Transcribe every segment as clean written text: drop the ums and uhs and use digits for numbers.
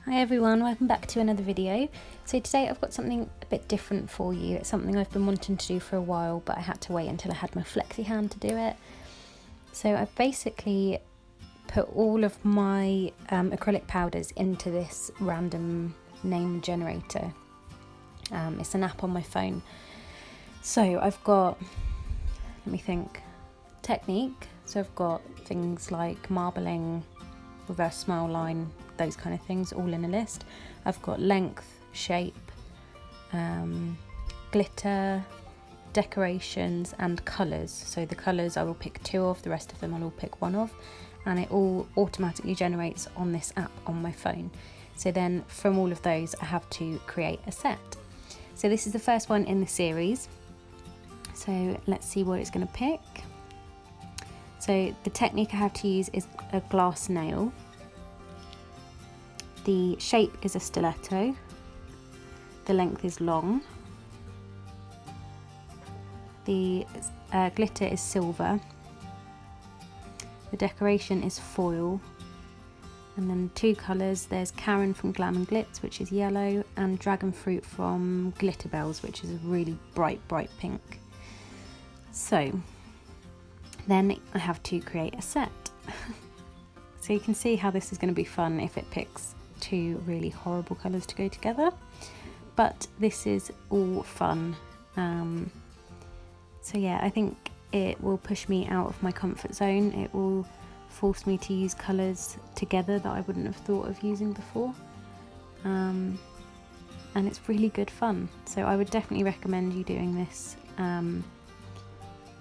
Hi everyone, welcome back to another video. So today I've got something a bit different for you. It's something I've been wanting to do for a while, but I had to wait until I had my flexi hand to do it. So I've basically put all of my acrylic powders into this random name generator. It's an app on my phone. So I've got, let me think, technique. So I've got things like marbling, reverse smile line, those kind of things all in a list. I've got length, shape, glitter, decorations and colours. So the colours I will pick 2 of, the rest of them I will pick 1 of, and it all automatically generates on this app on my phone. So then from all of those I have to create a set. So this is the first one in the series. So let's see what it's going to pick. So the technique I have to use is a glass nail. The shape is a stiletto. The length is long. The glitter is silver. The decoration is foil. And then 2 colours, there's Karen from Glam and Glitz, which is yellow, and Dragon Fruit from Glitter Bells, which is a really bright pink. So then I have to create a set. So you can see how this is going to be fun if it picks 2 really horrible colours to go together, but this is all fun. So yeah, I think it will push me out of my comfort zone. It will force me to use colours together that I wouldn't have thought of using before, and it's really good fun. So I would definitely recommend you doing this,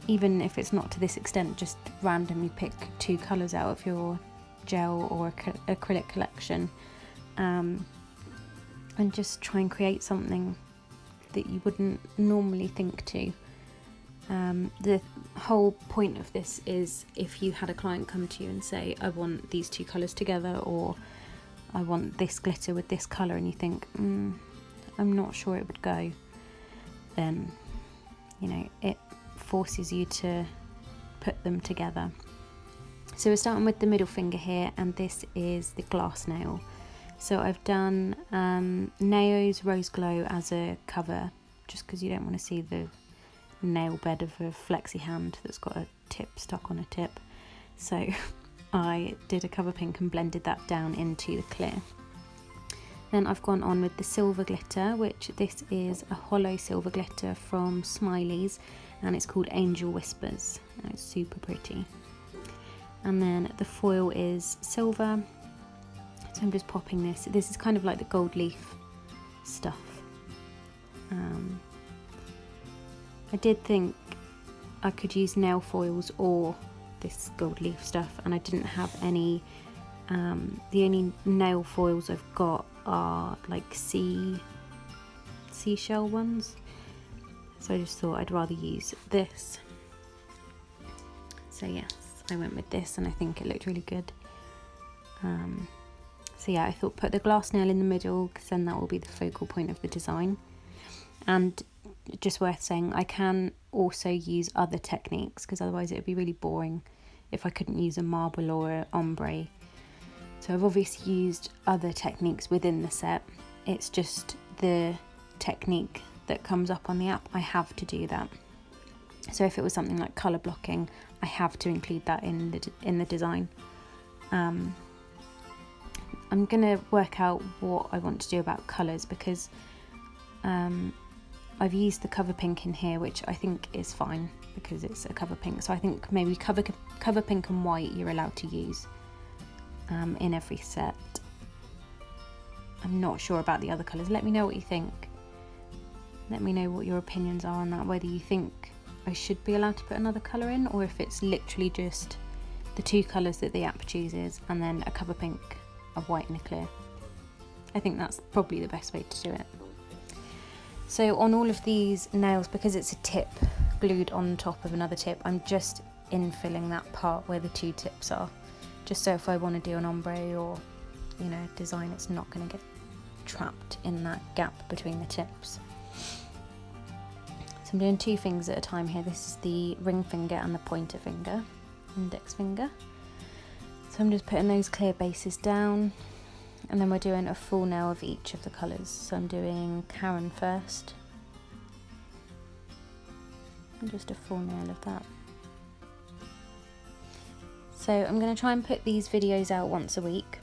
even if it's not to this extent. Just randomly pick 2 colours out of your gel or acrylic collection, and just try and create something that you wouldn't normally think to. The whole point of this is if you had a client come to you and say, I want these 2 colours together, or I want this glitter with this colour, and you think, I'm not sure it would go, then, you know, it forces you to put them together. So we're starting with the middle finger here, and this is the glass nail. So I've done Nao's Rose Glow as a cover, just because you don't want to see the nail bed of a flexi hand that's got a tip stuck on a tip. So I did a cover pink and blended that down into the clear. Then I've gone on with the silver glitter, which this is a hollow silver glitter from Smiley's, and it's called Angel Whispers, and it's super pretty. And then the foil is silver. So I'm just popping this. This is kind of like the gold leaf stuff. I did think I could use nail foils or this gold leaf stuff, and I didn't have any. The only nail foils I've got are like seashell ones. So I just thought I'd rather use this. So yes, I went with this, and I think it looked really good. So yeah, I thought put the glass nail in the middle, because then that will be the focal point of the design. And just worth saying, I can also use other techniques, because otherwise it would be really boring if I couldn't use a marble or an ombre. So I've obviously used other techniques within the set. It's just the technique that comes up on the app, I have to do that. So if it was something like colour blocking, I have to include that in the design. I'm going to work out what I want to do about colours, because I've used the cover pink in here, which I think is fine because it's a cover pink. So I think maybe cover pink and white you're allowed to use in every set. I'm not sure about the other colours. Let me know what you think. Let me know what your opinions are on that, whether you think I should be allowed to put another colour in, or if it's literally just the 2 colours that the app chooses and then a cover pink, a white and a clear. I think that's probably the best way to do it. So on all of these nails, because it's a tip glued on top of another tip, I'm just infilling that part where the 2 tips are, just so if I want to do an ombre or, you know, design, it's not going to get trapped in that gap between the tips. So I'm doing 2 fingers at a time here. This is the ring finger and the pointer finger, index finger. So I'm just putting those clear bases down, And then we're doing a full nail of each of the colours. So I'm doing Karen first. And just a full nail of that. So I'm going to try and put these videos out once a week.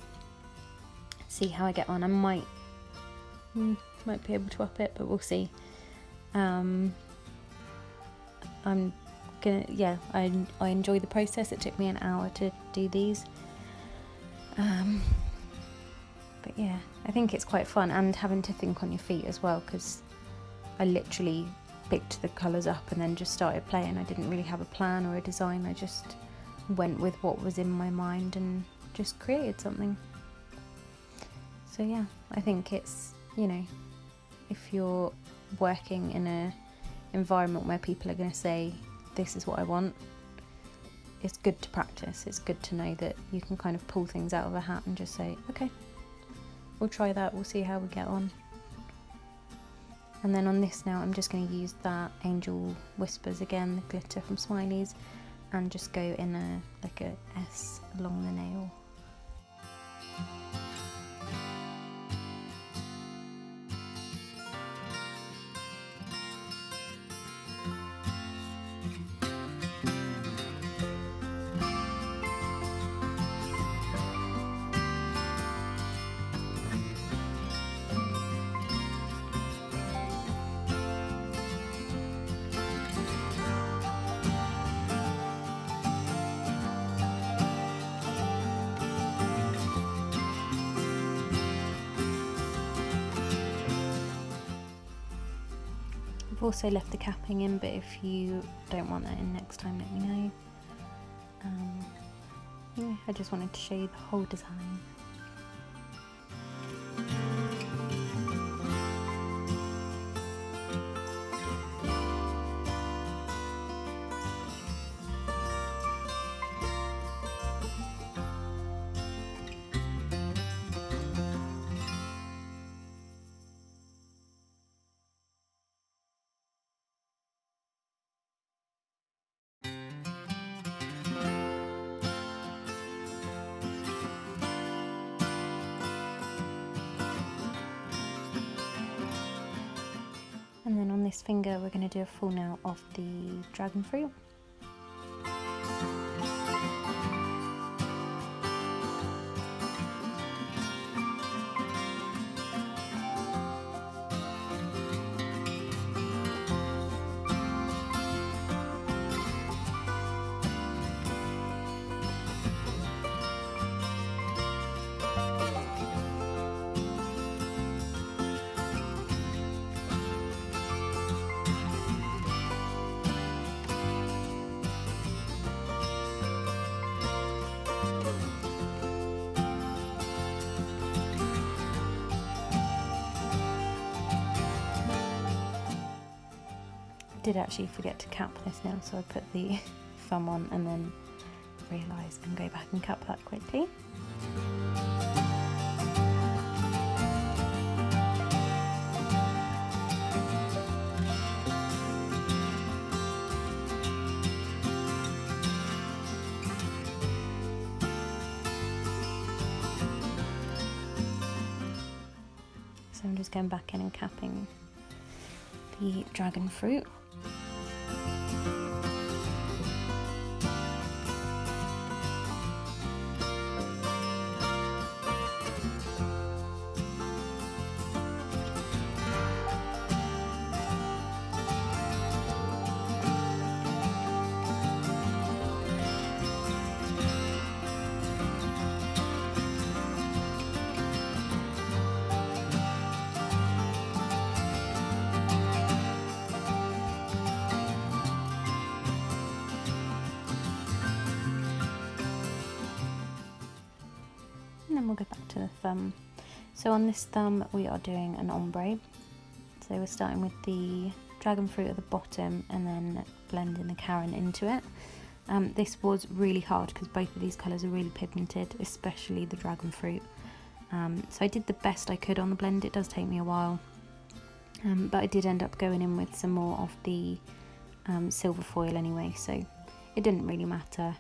See how I get on. I might be able to up it, but we'll see. I'm gonna, yeah, I enjoy the process. It took me an hour to do these. But yeah, I think it's quite fun, and having to think on your feet as well, because I literally picked the colours up and then just started playing. I didn't really have a plan or a design. I just went with what was in my mind and just created something. So yeah, I think it's, you know, if you're working in a environment where people are going to say, this is what I want, it's good to practice. It's good to know that you can kind of pull things out of a hat and just say, okay, we'll try that, we'll see how we get on. And then on this now, I'm just going to use that Angel Whispers again, the glitter from Smileys, and just go in like a S along the nail. I've also left the capping in, but if you don't want that in next time, let me know. Yeah, I just wanted to show you the whole design. And then on this finger, we're going to do a full nail of the dragon fruit. Did actually forget to cap this nail, so I put the thumb on and then realised and go back and cap that quickly. So I'm just going back in and capping the dragon fruit. And then we'll go back to the thumb. So on this thumb we are doing an ombre. So we're starting with the dragon fruit at the bottom and then blending the Karen into it. This was really hard because both of these colours are really pigmented, especially the dragon fruit. So I did the best I could on the blend. It does take me a while, but I did end up going in with some more of the silver foil anyway, so it didn't really matter.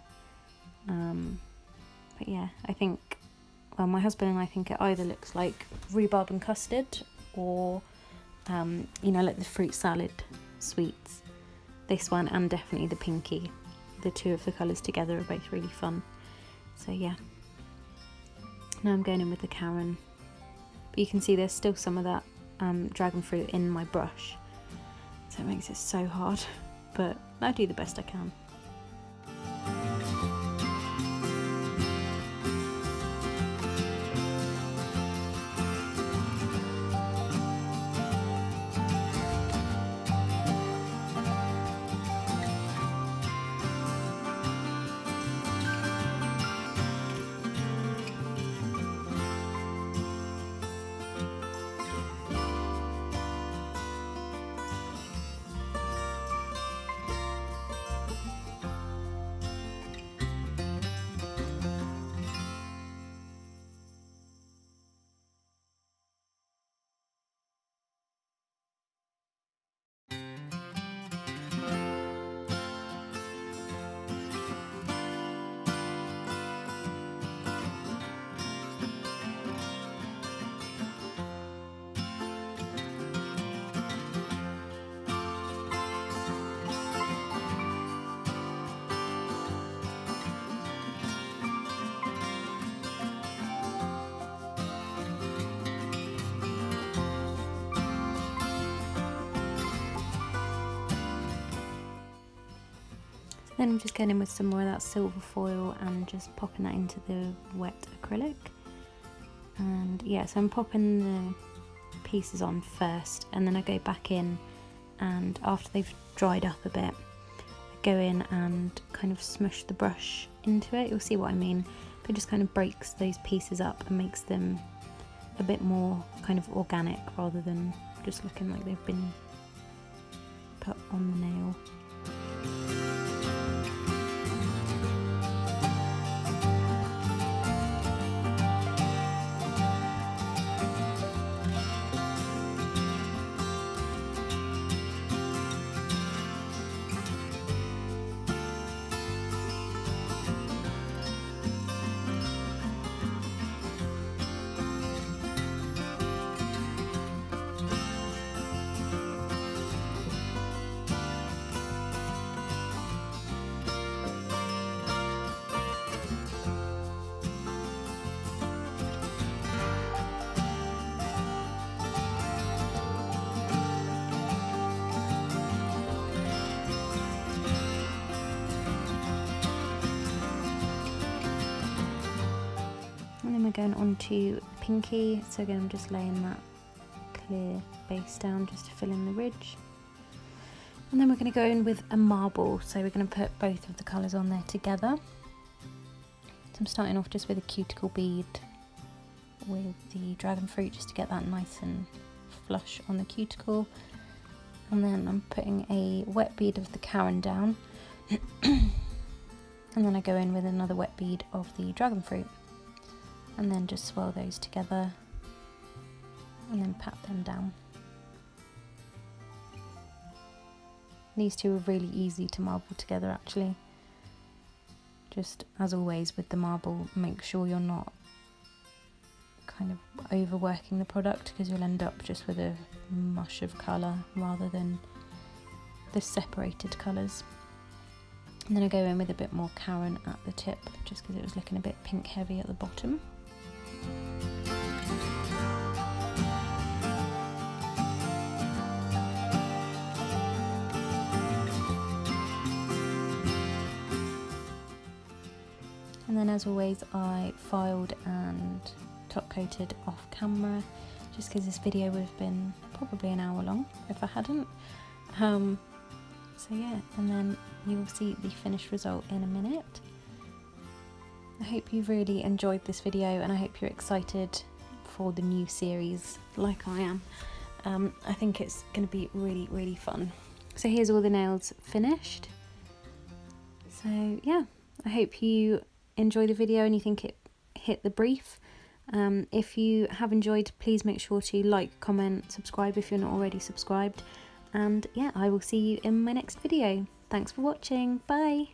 But yeah, I think well, my husband and I think it either looks like rhubarb and custard, or you know, like the fruit salad sweets. This one and definitely the pinky. The two of the colours together are both really fun. So yeah. Now I'm going in with the Karen. But you can see there's still some of that dragon fruit in my brush. So it makes it so hard. But I do the best I can. Then I'm just going in with some more of that silver foil and just popping that into the wet acrylic. And yeah, so I'm popping the pieces on first, and then I go back in, and after they've dried up a bit, I go in and kind of smush the brush into it. You'll see what I mean. But it just kind of breaks those pieces up and makes them a bit more kind of organic, rather than just looking like they've been put on the nail. And then we're going on to pinky, so again I'm just laying that clear base down just to fill in the ridge. And then we're going to go in with a marble, so we're going to put both of the colours on there together. So I'm starting off just with a cuticle bead with the dragon fruit, just to get that nice and flush on the cuticle. And then I'm putting a wet bead of the Karen down. And then I go in with another wet bead of the dragon fruit. And then just swirl those together and then pat them down. These two are really easy to marble together actually. Just as always with the marble, make sure you're not kind of overworking the product, because you'll end up just with a mush of colour rather than the separated colours. And then I go in with a bit more Karen at the tip, just because it was looking a bit pink heavy at the bottom. And then as always I filed and top coated off camera, just because this video would have been probably an hour long if I hadn't. So yeah, and then you will see the finished result in a minute. I hope you've really enjoyed this video, and I hope you're excited for the new series like I am. I think it's going to be really, really fun. So here's all the nails finished. So yeah, I hope you enjoy the video and you think it hit the brief. If you have enjoyed, please make sure to like, comment, subscribe if you're not already subscribed. And yeah, I will see you in my next video. Thanks for watching. Bye.